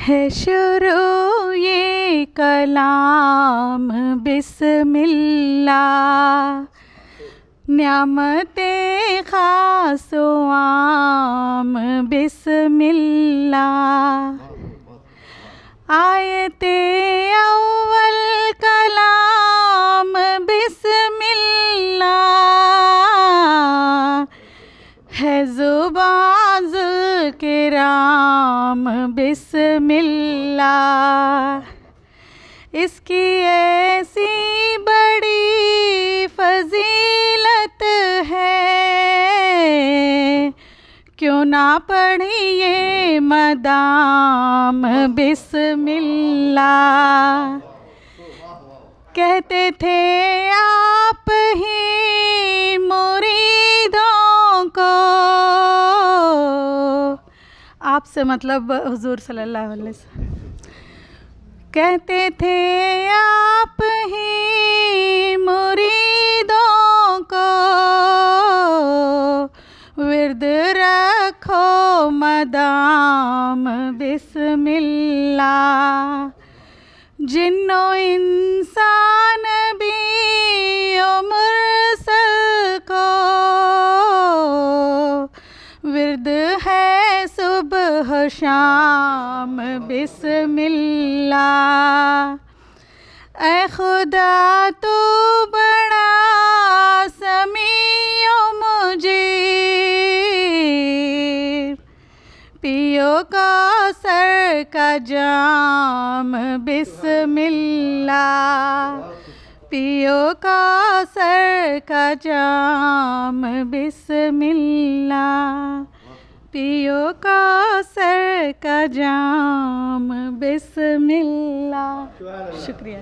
है शुरू ये कलाम बिस्मिल्लाह, न्यामते खासो आम बिस्मिल्लाह, आयते अव्वल कलाम बिस्मिल्लाह, है ज़ुबान ज़ुल्किराम बिस्मिल्लाह। इसकी ऐसी बड़ी फजीलत है, क्यों ना पढ़िए मदाम बिस्मिल्लाह। कहते थे आप ही मुरीदों को, आपसे मतलब हुजूर सल्लल्लाहु अलैहि वसल्लम, कहते थे आप ही मुरीदों को, विर्द रखो मदाम बिस्मिल्लाह। जिन्नो इंसान भी ओ मुरसल को, विर्द है सुबह शाम बिस्मिल्लाह। ऐ खुदा तू बड़ा समीओ मुजीब, पियो कौसर का जाम बिस्मिल्लाह, पियो कौसर का जाम बिस्मिल्लाह, पियो कौसर का जाम बिस्मिल्लाह। शुक्रिया।